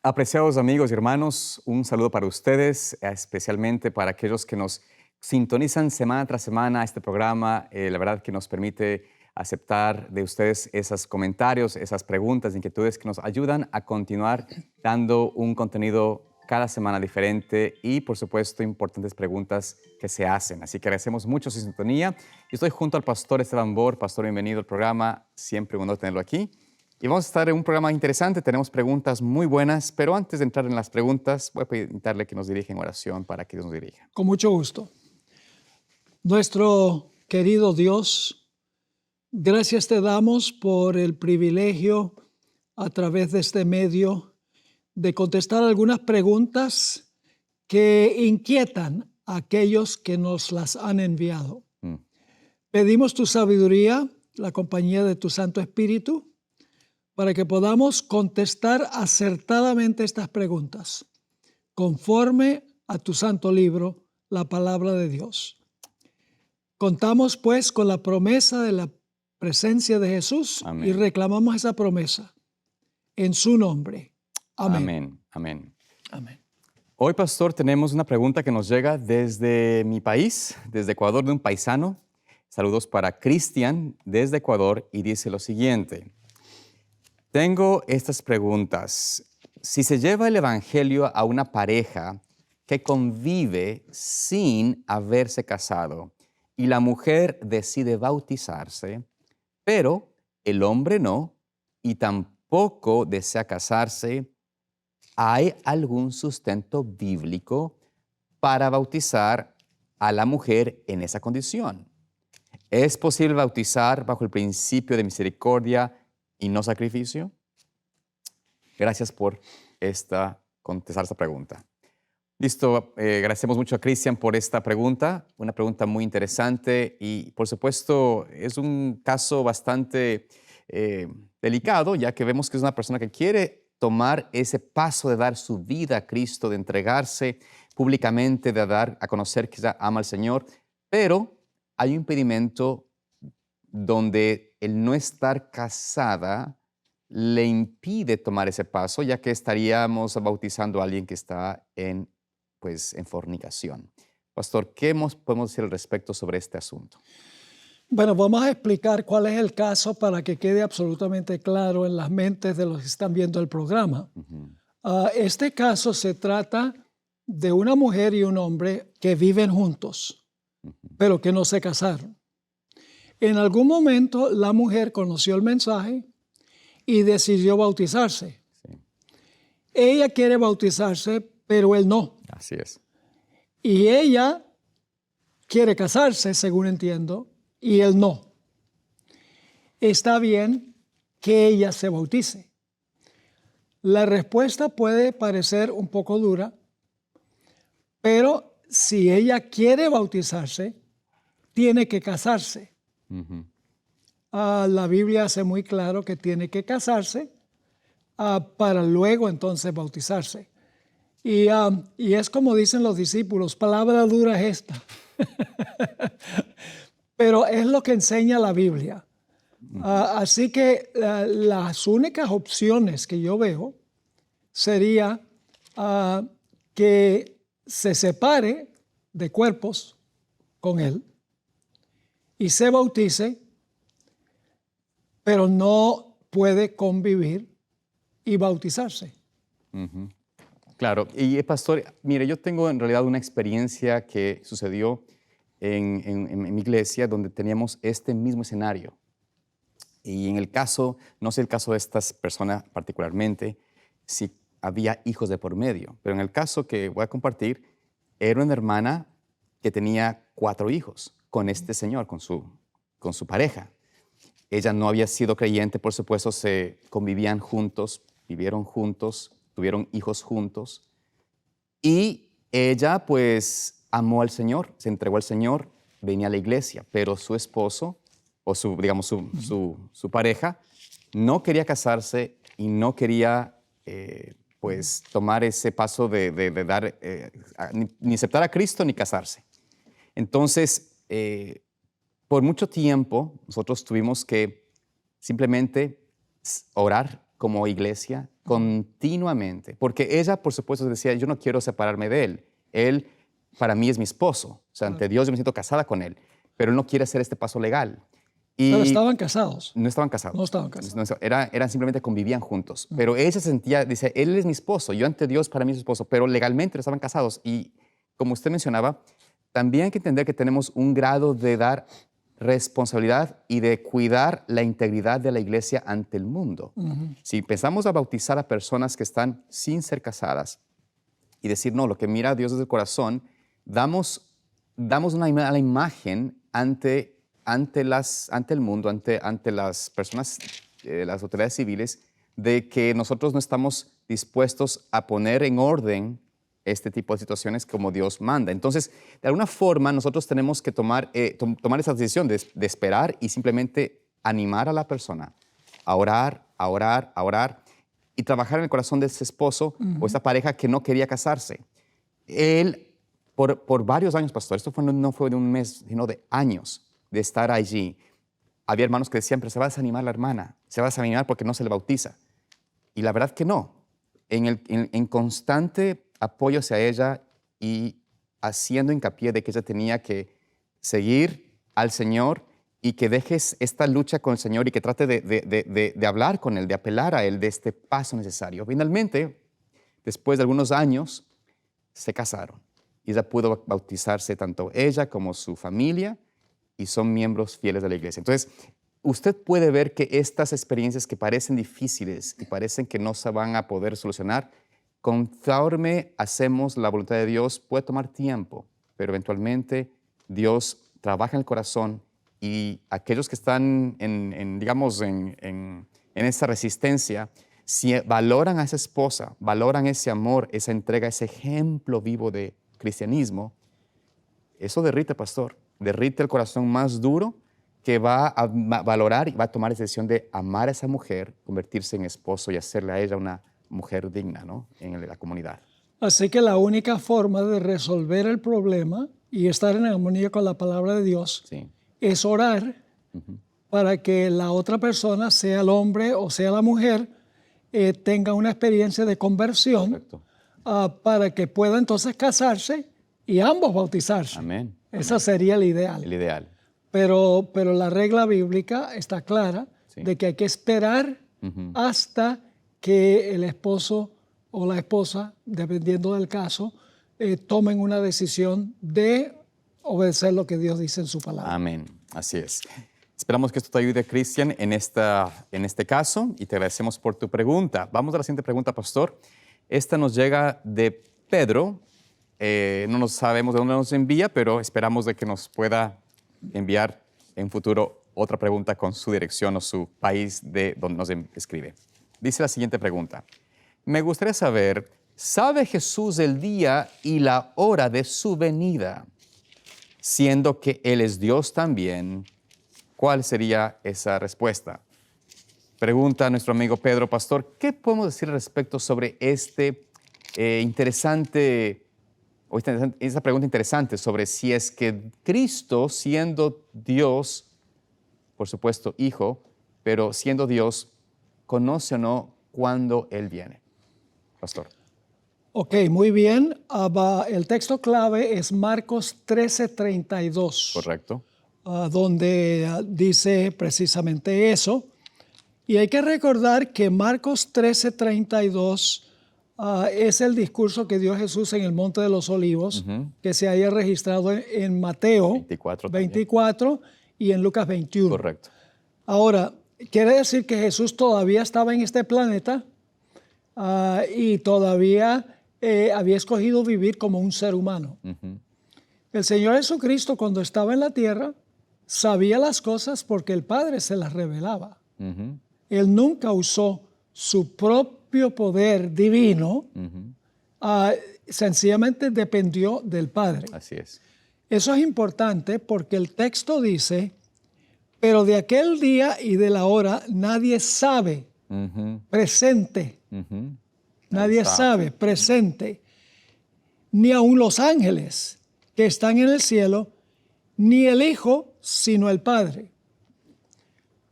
Apreciados amigos y hermanos, un saludo para ustedes, especialmente para aquellos que nos sintonizan semana tras semana este programa. La verdad que nos permite aceptar de ustedes esos comentarios, esas preguntas, inquietudes que nos ayudan a continuar dando un contenido cada semana diferente y, por supuesto, importantes preguntas que se hacen. Así que agradecemos mucho su sintonía. Yo estoy junto al pastor Esteban Bor. Pastor, bienvenido al programa. Siempre un honor tenerlo aquí. Y vamos a estar en un programa interesante, tenemos preguntas muy buenas, pero antes de entrar en las preguntas, voy a pedirle que nos dirija en oración para que Dios nos dirija. Con mucho gusto. Nuestro querido Dios, gracias te damos por el privilegio a través de este medio de contestar algunas preguntas que inquietan a aquellos que nos las han enviado. Pedimos tu sabiduría, la compañía de tu Santo Espíritu, para que podamos contestar acertadamente estas preguntas, conforme a tu santo libro, la palabra de Dios. Contamos pues con la promesa de la presencia de Jesús. Amén. Y reclamamos esa promesa en su nombre. Amén. Amén. Amén. Amén. Hoy, pastor, tenemos una pregunta que nos llega desde mi país, desde Ecuador, de un paisano. Saludos para Cristian desde Ecuador y dice lo siguiente. Tengo estas preguntas. Si se lleva el evangelio a una pareja que convive sin haberse casado y la mujer decide bautizarse, pero el hombre no y tampoco desea casarse, ¿hay algún sustento bíblico para bautizar a la mujer en esa condición? ¿Es posible bautizar bajo el principio de misericordia y no sacrificio? Gracias por contestar esta pregunta. Listo, agradecemos mucho a Cristian por esta pregunta, una pregunta muy interesante y por supuesto es un caso bastante delicado, ya que vemos que es una persona que quiere tomar ese paso de dar su vida a Cristo, de entregarse públicamente, de dar a conocer que ya ama al Señor, pero hay un impedimento donde el no estar casada le impide tomar ese paso, ya que estaríamos bautizando a alguien que está en fornicación. Pastor, ¿qué podemos decir al respecto sobre este asunto? Bueno, vamos a explicar cuál es el caso para que quede absolutamente claro en las mentes de los que están viendo el programa. Este caso se trata de una mujer y un hombre que viven juntos, pero que no se casaron. En algún momento la mujer conoció el mensaje y decidió bautizarse. Sí. Ella quiere bautizarse, pero él no. Así es. Y ella quiere casarse, según entiendo, y él no. Está bien que ella se bautice. La respuesta puede parecer un poco dura, pero si ella quiere bautizarse, tiene que casarse. La Biblia hace muy claro que tiene que casarse para luego entonces bautizarse. Y es como dicen los discípulos, palabra dura es esta. Pero es lo que enseña la Biblia. Así que las únicas opciones que yo veo sería que se separe de cuerpos con él y se bautice, pero no puede convivir y bautizarse. Claro, y pastor, mire, yo tengo en realidad una experiencia que sucedió en mi iglesia donde teníamos este mismo escenario. Y en el caso, no sé el caso de estas personas particularmente, si había hijos de por medio, pero en el caso que voy a compartir, era una hermana que tenía 4 hijos con este señor, con su pareja. Ella no había sido creyente, por supuesto, se convivían juntos, vivieron juntos, tuvieron hijos juntos. Y ella, pues, amó al Señor, se entregó al Señor, venía a la iglesia, pero su esposo, o su pareja, no quería casarse y no quería, tomar ese paso de dar, ni aceptar a Cristo ni casarse. Entonces, por mucho tiempo, nosotros tuvimos que simplemente orar como iglesia continuamente, porque ella, por supuesto, decía, yo no quiero separarme de él. Él, para mí, es mi esposo. O sea, ante Dios yo me siento casada con él, pero él no quiere hacer este paso legal. Pero Y estaban casados. no estaban casados. No estaban casados. Eran simplemente convivían juntos. Pero ella se sentía, dice, él es mi esposo, yo ante Dios para mí es mi esposo, pero legalmente no estaban casados. Y como usted mencionaba, también hay que entender que tenemos un grado de dar responsabilidad y de cuidar la integridad de la iglesia ante el mundo. Si empezamos a bautizar a personas que están sin ser casadas y decir, no, lo que mira a Dios desde el corazón, damos una mala imagen ante el mundo, ante las personas, las autoridades civiles, de que nosotros no estamos dispuestos a poner en orden este tipo de situaciones como Dios manda. Entonces, de alguna forma, nosotros tenemos que tomar esa decisión de esperar y simplemente animar a la persona a orar, a orar, a orar y trabajar en el corazón de ese esposo o esa pareja que no quería casarse. Él, por varios años, pastor, esto no fue de un mes, sino de años de estar allí. Había hermanos que decían, pero se va a desanimar la hermana, se va a desanimar porque no se le bautiza. Y la verdad que no. En constante apoyo hacia ella y haciendo hincapié de que ella tenía que seguir al Señor y que dejes esta lucha con el Señor y que trate de hablar con Él, de apelar a Él de este paso necesario. Finalmente, después de algunos años, se casaron y ella pudo bautizarse tanto ella como su familia y son miembros fieles de la iglesia. Entonces, usted puede ver que estas experiencias que parecen difíciles y parecen que no se van a poder solucionar, conforme hacemos la voluntad de Dios, puede tomar tiempo, pero eventualmente Dios trabaja en el corazón y aquellos que están en esa resistencia, si valoran a esa esposa, valoran ese amor, esa entrega, ese ejemplo vivo de cristianismo, eso derrite, pastor, derrite el corazón más duro que va a valorar y va a tomar esa decisión de amar a esa mujer, convertirse en esposo y hacerle a ella una mujer digna, ¿no?, en la comunidad. Así que la única forma de resolver el problema y estar en armonía con la palabra de Dios es orar para que la otra persona, sea el hombre o sea la mujer, tenga una experiencia de conversión para que pueda entonces casarse y ambos bautizarse. Amén. Esa sería el ideal. El ideal. Pero la regla bíblica está clara de que hay que esperar hasta que el esposo o la esposa, dependiendo del caso, tomen una decisión de obedecer lo que Dios dice en su palabra. Amén. Así es. Esperamos que esto te ayude, Cristian, en este caso y te agradecemos por tu pregunta. Vamos a la siguiente pregunta, pastor. Esta nos llega de Pedro. No sabemos de dónde nos envía, pero esperamos de que nos pueda enviar en futuro otra pregunta con su dirección o su país de donde nos escribe. Dice la siguiente pregunta. Me gustaría saber, ¿sabe Jesús el día y la hora de su venida? Siendo que Él es Dios también, ¿cuál sería esa respuesta? Pregunta nuestro amigo Pedro, pastor, ¿qué podemos decir al respecto sobre esa pregunta interesante sobre si es que Cristo, siendo Dios, por supuesto, Hijo, pero siendo Dios, conoce o no cuándo Él viene? Pastor. Ok, muy bien. El texto clave es Marcos 13:32. Correcto. Donde dice precisamente eso. Y hay que recordar que Marcos 13:32 es el discurso que dio Jesús en el Monte de los Olivos, que se haya registrado en Mateo 24 y en Lucas 21. Correcto. Ahora, quiere decir que Jesús todavía estaba en este planeta y todavía había escogido vivir como un ser humano. El Señor Jesucristo, cuando estaba en la tierra, sabía las cosas porque el Padre se las revelaba. Él nunca usó su propio poder divino, sencillamente dependió del Padre. Así es. Eso es importante porque el texto dice, pero de aquel día y de la hora nadie sabe, presente. Nadie sabe, presente. Ni aun los ángeles que están en el cielo, ni el Hijo, sino el Padre.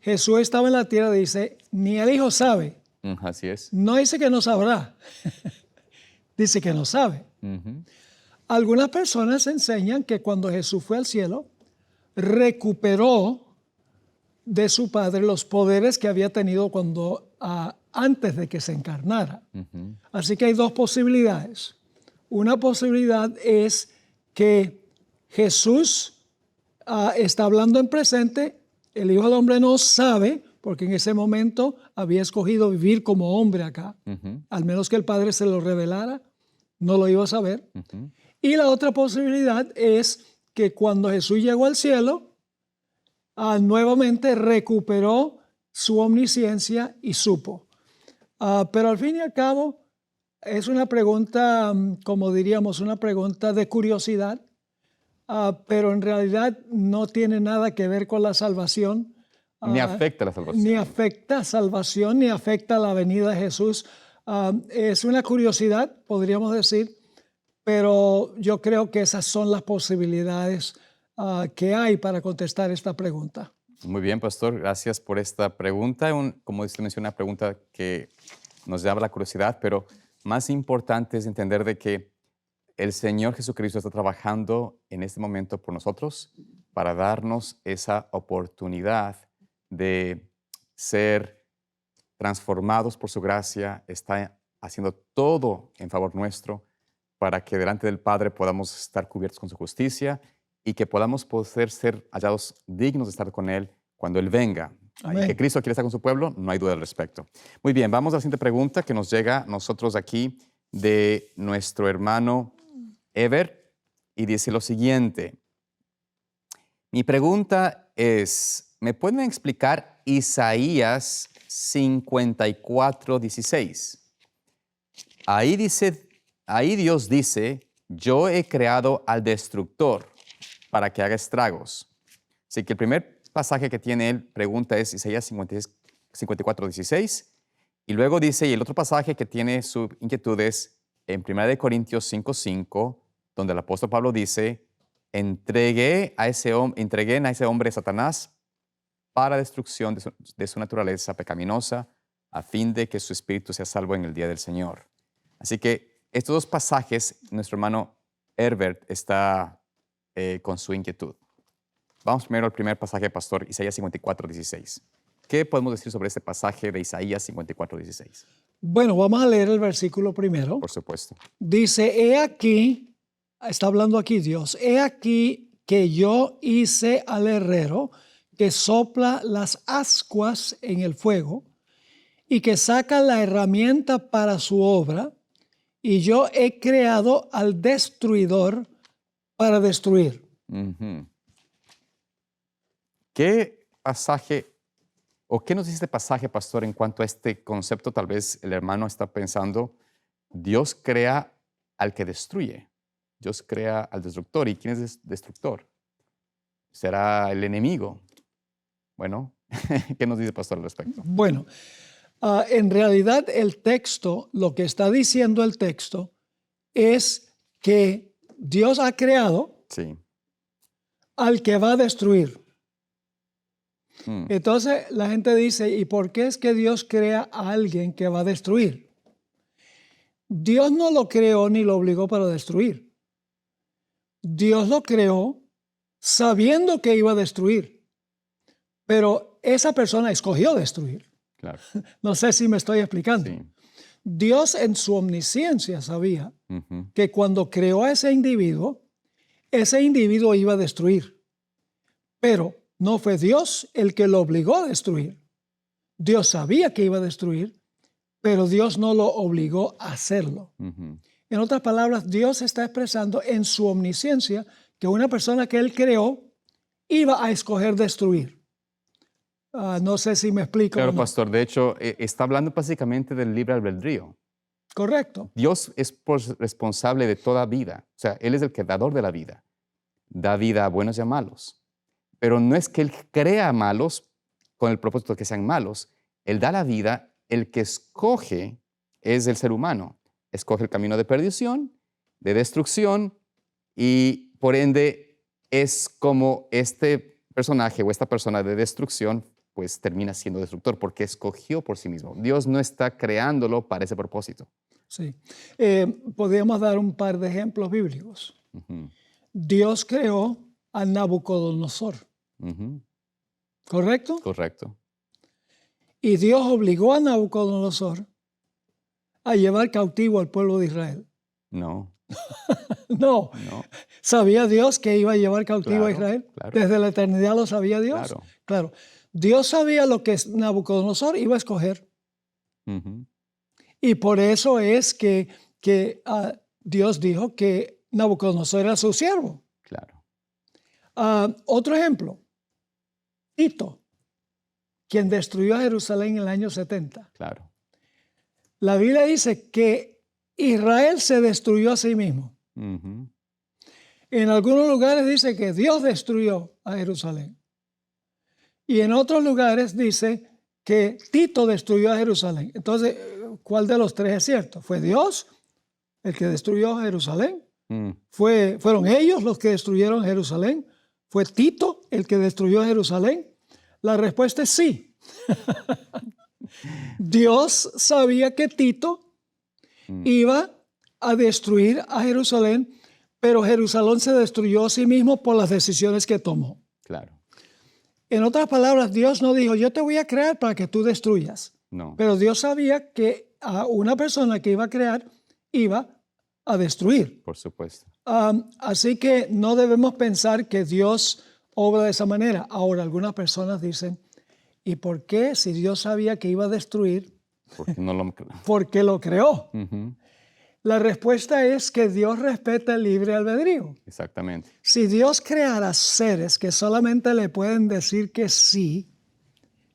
Jesús estaba en la tierra, dice, ni el Hijo sabe, Así es. No dice que no sabrá, dice que no sabe. Ujú. Algunas personas enseñan que cuando Jesús fue al cielo, recuperó de su Padre los poderes que había tenido antes de que se encarnara. Así que hay dos posibilidades. Una posibilidad es que Jesús está hablando en presente, el Hijo del Hombre no sabe, porque en ese momento había escogido vivir como hombre acá, al menos que el Padre se lo revelara, no lo iba a saber. Y la otra posibilidad es que cuando Jesús llegó al cielo, nuevamente recuperó su omnisciencia y supo. Pero al fin y al cabo es una pregunta, como diríamos, una pregunta de curiosidad, pero en realidad no tiene nada que ver con la salvación. Ni afecta la salvación. Ni afecta salvación, ni afecta la venida de Jesús. Es una curiosidad, podríamos decir, pero yo creo que esas son las posibilidades que hay para contestar esta pregunta. Muy bien, pastor. Gracias por esta pregunta. Como usted menciona, una pregunta que nos llama la curiosidad, pero más importante es entender de que el Señor Jesucristo está trabajando en este momento por nosotros para darnos esa oportunidad de ser transformados por su gracia. Está haciendo todo en favor nuestro para que delante del Padre podamos estar cubiertos con su justicia y que podamos poder ser hallados dignos de estar con Él cuando Él venga. Y que Cristo quiere estar con su pueblo, no hay duda al respecto. Muy bien, vamos a la siguiente pregunta que nos llega a nosotros aquí de nuestro hermano Ever, y dice lo siguiente. Mi pregunta es, ¿me pueden explicar Isaías 54:16? Ahí Dios dice, yo he creado al destructor para que haga estragos. Así que el primer pasaje que tiene él, pregunta, es Isaías 54:16. Y luego dice, y el otro pasaje que tiene su inquietud es en 1 Corintios 5:5, donde el apóstol Pablo dice, entregué a ese hombre Satanás para destrucción de su naturaleza pecaminosa, a fin de que su espíritu sea salvo en el día del Señor. Así que estos dos pasajes, nuestro hermano Herbert está con su inquietud. Vamos primero al primer pasaje, pastor, Isaías 54:16. ¿Qué podemos decir sobre este pasaje de Isaías 54:16? Bueno, vamos a leer el versículo primero. Por supuesto. Dice, he aquí, está hablando aquí Dios, he aquí que yo hice al herrero que sopla las ascuas en el fuego y que saca la herramienta para su obra, y yo he creado al destruidor para destruir. ¿Qué pasaje o qué nos dice este pasaje, pastor, en cuanto a este concepto? Tal vez el hermano está pensando, Dios crea al que destruye, Dios crea al destructor. ¿Y quién es destructor? ¿Será el enemigo? Bueno, ¿qué nos dice pastor al respecto? Bueno, en realidad el texto, lo que está diciendo el texto es que Dios ha creado Sí. al que va a destruir. Entonces la gente dice, ¿y por qué es que Dios crea a alguien que va a destruir? Dios no lo creó ni lo obligó para destruir. Dios lo creó sabiendo que iba a destruir, pero esa persona escogió destruir. Claro. No sé si me estoy explicando. Sí. Dios en su omnisciencia sabía que cuando creó a ese individuo iba a destruir. Pero no fue Dios el que lo obligó a destruir. Dios sabía que iba a destruir, pero Dios no lo obligó a hacerlo. En otras palabras, Dios está expresando en su omnisciencia que una persona que Él creó iba a escoger destruir. No sé si me explico. Claro, o no. pastor. De hecho, está hablando básicamente del libre albedrío. Correcto. Dios es responsable de toda vida. O sea, Él es el creador de la vida. Da vida a buenos y a malos. Pero no es que Él crea malos con el propósito de que sean malos. Él da la vida. El que escoge es el ser humano. Escoge el camino de perdición, de destrucción, y por ende es como este personaje o esta persona de destrucción pues termina siendo destructor porque escogió por sí mismo. Dios no está creándolo para ese propósito. Sí. Podríamos dar un par de ejemplos bíblicos. Ujú, Dios creó a Nabucodonosor, ujú, ¿correcto? correcto. Y Dios obligó a Nabucodonosor a llevar cautivo al pueblo de Israel. No, No, no, ¿sabía Dios que iba a llevar cautivo a claro, Israel? claro, ¿Desde la eternidad lo sabía Dios? claro. Claro. Dios sabía lo que Nabucodonosor iba a escoger. Ujú, Y por eso es que Dios dijo que Nabucodonosor era su siervo. claro, Otro ejemplo, Tito, quien destruyó a Jerusalén en el año 70. claro. La Biblia dice que Israel se destruyó a sí mismo. Ujú, En algunos lugares dice que Dios destruyó a Jerusalén. Y en otros lugares dice que Tito destruyó a Jerusalén. Entonces, ¿cuál de los tres es cierto? ¿Fue Dios el que destruyó a Jerusalén? mm, ¿Fueron ellos los que destruyeron Jerusalén? ¿Fue Tito el que destruyó Jerusalén? La respuesta es sí. Dios sabía que Tito mm, iba a destruir a Jerusalén, pero Jerusalén se destruyó a sí mismo por las decisiones que tomó. claro. En otras palabras, Dios no dijo, yo te voy a crear para que tú destruyas. No, Pero Dios sabía que a una persona que iba a crear iba a destruir. por supuesto. Así que no debemos pensar que Dios obra de esa manera. Ahora, algunas personas dicen, ¿y por qué si Dios sabía que iba a destruir, Porque no lo... por qué lo creó? Ujú, La respuesta es que Dios respeta el libre albedrío. exactamente. Si Dios creara seres que solamente le pueden decir que sí,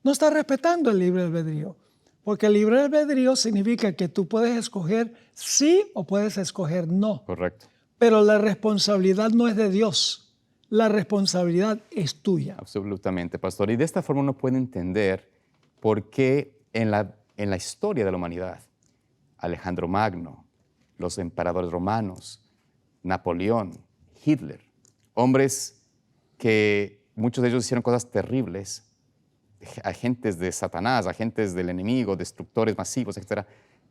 no está respetando el libre albedrío. Porque el libre albedrío significa que tú puedes escoger sí o puedes escoger no. Correcto. Pero la responsabilidad no es de Dios. La responsabilidad es tuya. Absolutamente, pastor. Y de esta forma uno puede entender por qué en la historia de la humanidad, Alejandro Magno, los emperadores romanos, Napoleón, Hitler, hombres que muchos de ellos hicieron cosas terribles, agentes de Satanás, agentes del enemigo, destructores masivos, etc.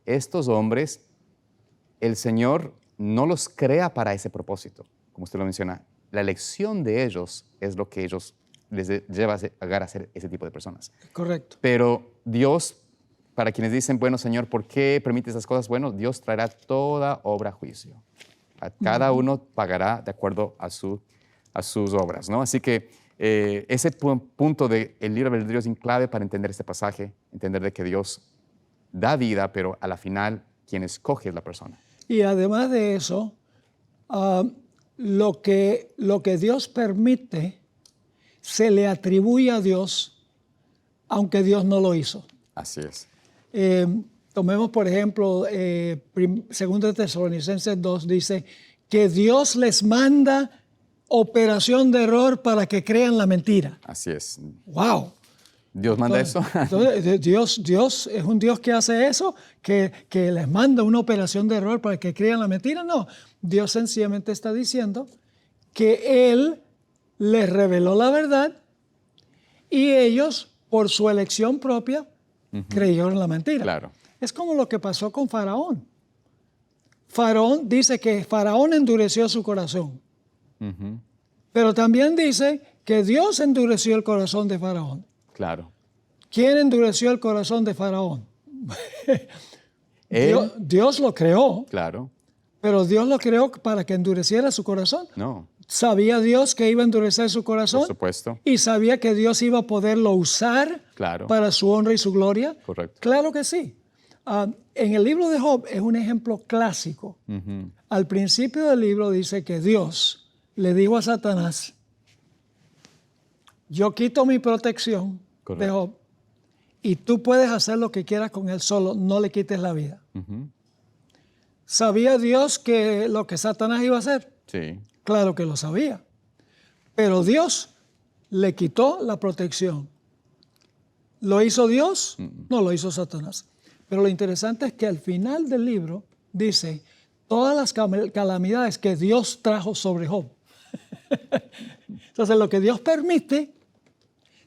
Estos hombres, el Señor no los crea para ese propósito, como usted lo menciona. La elección de ellos es lo que ellos les lleva a llegar a ser ese tipo de personas. Correcto. Pero Dios, para quienes dicen, bueno, Señor, ¿por qué permite esas cosas? Bueno, Dios traerá toda obra a juicio. A cada uno pagará de acuerdo a sus obras, ¿no? Así que ese punto del libre albedrío es clave para entender este pasaje, entender de que Dios da vida, pero a la final quien escoge es la persona. Y además de eso, lo que Dios permite se le atribuye a Dios, aunque Dios no lo hizo. Así es. Tomemos, por ejemplo, 2 Tesalonicenses 2 dice que Dios les manda operación de error para que crean la mentira. Así es. ¡Wow! ¿Dios manda eso? Entonces, Dios es un Dios que hace eso, que les manda una operación de error para que crean la mentira. No, Dios sencillamente está diciendo que Él les reveló la verdad y ellos, por su elección propia, creyeron la mentira. Claro. Es como lo que pasó con Faraón. Faraón dice que Faraón endureció su corazón, Ujú, pero también dice que Dios endureció el corazón de Faraón. claro. ¿Quién endureció el corazón de Faraón? Él, Dios lo creó, claro. pero Dios lo creó para que endureciera su corazón. No, ¿Sabía Dios que iba a endurecer su corazón? por supuesto. ¿Y sabía que Dios iba a poderlo usar Claro. para su honra y su gloria? Correcto. Claro que sí. En el libro de Job es un ejemplo clásico. Ujú, Al principio del libro dice que Dios le dijo a Satanás, yo quito mi protección de Correcto. Job y tú puedes hacer lo que quieras con él solo, no le quites la vida. ujú, ¿Sabía Dios que lo que Satanás iba a hacer? sí. Claro que lo sabía. Pero Dios le quitó la protección. ¿Lo hizo Dios? No, lo hizo Satanás. Pero lo interesante es que al final del libro dice todas las calamidades que Dios trajo sobre Job. Entonces, lo que Dios permite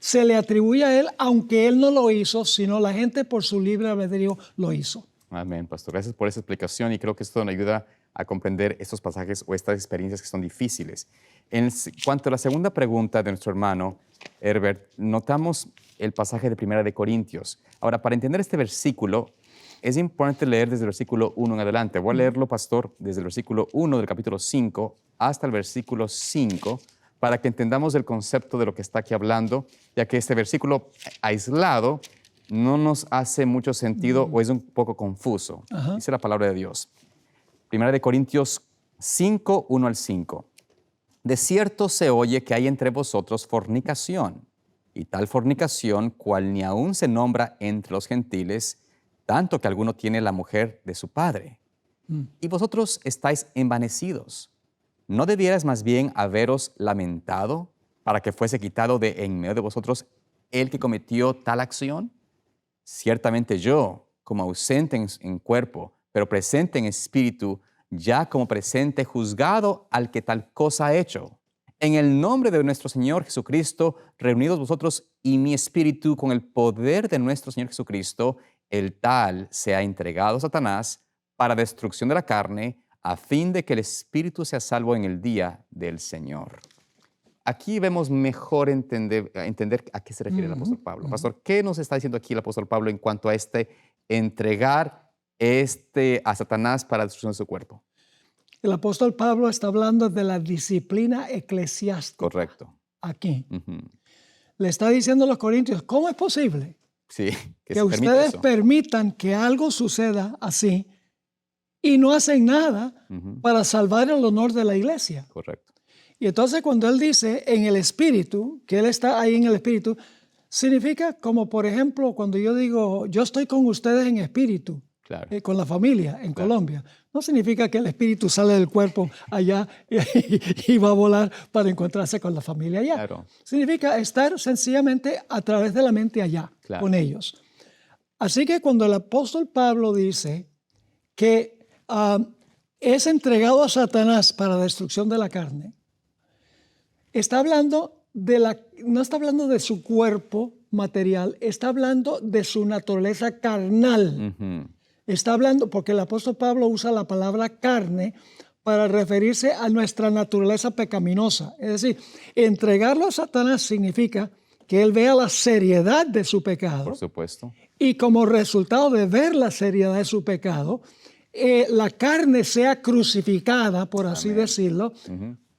se le atribuye a él, aunque él no lo hizo, sino la gente por su libre albedrío lo hizo. Amén, pastor. Gracias por esa explicación y creo que esto nos ayuda a comprender estos pasajes o estas experiencias que son difíciles. En cuanto a la segunda pregunta de nuestro hermano Herbert, notamos el pasaje de 1 de Corintios. Ahora, para entender este versículo, es importante leer desde el versículo 1 en adelante. Voy a leerlo, pastor, desde el versículo 1 del capítulo 5 hasta el versículo 5, para que entendamos el concepto de lo que está aquí hablando, ya que este versículo aislado no nos hace mucho sentido o es un poco confuso. Dice la palabra de Dios. 1 de Corintios 5, 1 al 5. De cierto se oye que hay entre vosotros fornicación, y tal fornicación cual ni aún se nombra entre los gentiles, tanto que alguno tiene la mujer de su padre. Y vosotros estáis envanecidos. ¿No debierais más bien haberos lamentado para que fuese quitado de en medio de vosotros el que cometió tal acción? Ciertamente yo, como ausente en cuerpo, pero presente en espíritu, ya como presente juzgado al que tal cosa ha hecho. En el nombre de nuestro Señor Jesucristo, reunidos vosotros y mi espíritu con el poder de nuestro Señor Jesucristo, el tal se ha entregado a Satanás para destrucción de la carne, a fin de que el espíritu sea salvo en el día del Señor. Aquí vemos mejor entender a qué se refiere el apóstol Pablo. Pastor, ¿qué nos está diciendo aquí el apóstol Pablo en cuanto a entregar a Satanás para la destrucción de su cuerpo? El apóstol Pablo está hablando de la disciplina eclesiástica. Correcto. Aquí. Le está diciendo a los corintios, ¿cómo es posible Sí, que ustedes permitan que algo suceda así y no hacen nada para salvar el honor de la iglesia? Correcto. Y entonces cuando él dice en el espíritu, que él está ahí en el espíritu, significa como por ejemplo cuando yo digo, yo estoy con ustedes en espíritu, Claro. Con la familia en Colombia. No significa que el espíritu sale del cuerpo allá y va a volar para encontrarse con la familia allá. Claro. Significa estar sencillamente a través de la mente allá, con ellos. Así que cuando el apóstol Pablo dice que es entregado a Satanás para la destrucción de la carne, está hablando no está hablando de su cuerpo material, está hablando de su naturaleza carnal. Está hablando, porque el apóstol Pablo usa la palabra carne para referirse a nuestra naturaleza pecaminosa. Es decir, entregarlo a Satanás significa que él vea la seriedad de su pecado. Por supuesto. Y como resultado de ver la seriedad de su pecado, la carne sea crucificada, por así decirlo,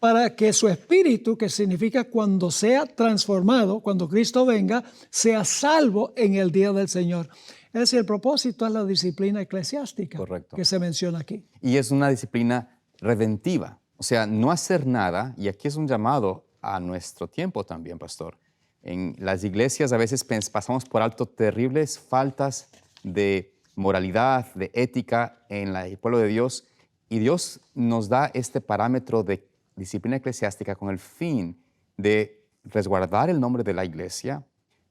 para que su espíritu, que significa cuando sea transformado, cuando Cristo venga, sea salvo en el día del Señor. Es decir, el propósito es la disciplina eclesiástica. Correcto. Que se menciona aquí. Y es una disciplina redentiva, o sea, no hacer nada, y aquí es un llamado a nuestro tiempo también, pastor. En las iglesias a veces pasamos por alto terribles faltas de moralidad, de ética en el pueblo de Dios, y Dios nos da este parámetro de disciplina eclesiástica con el fin de resguardar el nombre de la iglesia,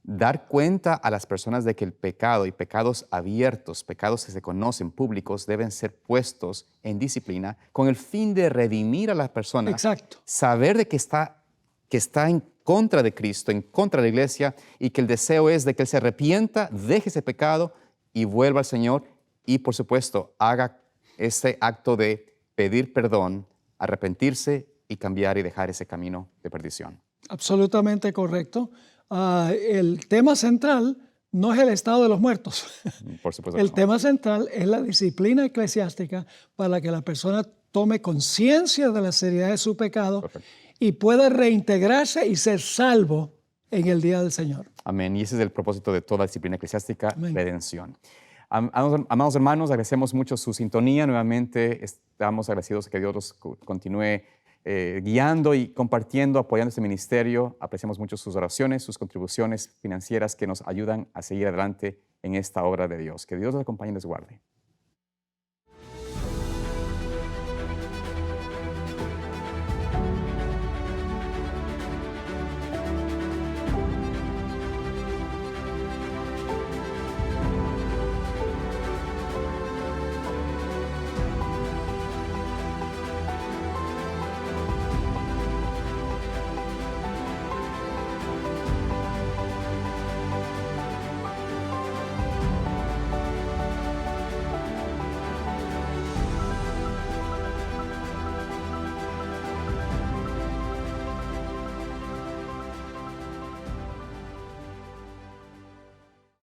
dar cuenta a las personas de que el pecado y pecados abiertos, pecados que se conocen públicos, deben ser puestos en disciplina con el fin de redimir a la persona. Exacto. Saber de que está en contra de Cristo, en contra de la iglesia, y que el deseo es de que él se arrepienta, deje ese pecado y vuelva al Señor y, por supuesto, haga ese acto de pedir perdón, arrepentirse y cambiar y dejar ese camino de perdición. Absolutamente correcto. El tema central no es el estado de los muertos. Por supuesto. El tema central es la disciplina eclesiástica para que la persona tome conciencia de la seriedad de su pecado. Perfecto. Y pueda reintegrarse y ser salvo en el día del Señor. Amén. Y ese es el propósito de toda disciplina eclesiástica, amén. Redención. Amados hermanos, agradecemos mucho su sintonía. Nuevamente estamos agradecidos que Dios los continúe guiando y compartiendo, apoyando este ministerio. Apreciamos mucho sus oraciones, sus contribuciones financieras que nos ayudan a seguir adelante en esta obra de Dios. Que Dios los acompañe y les guarde.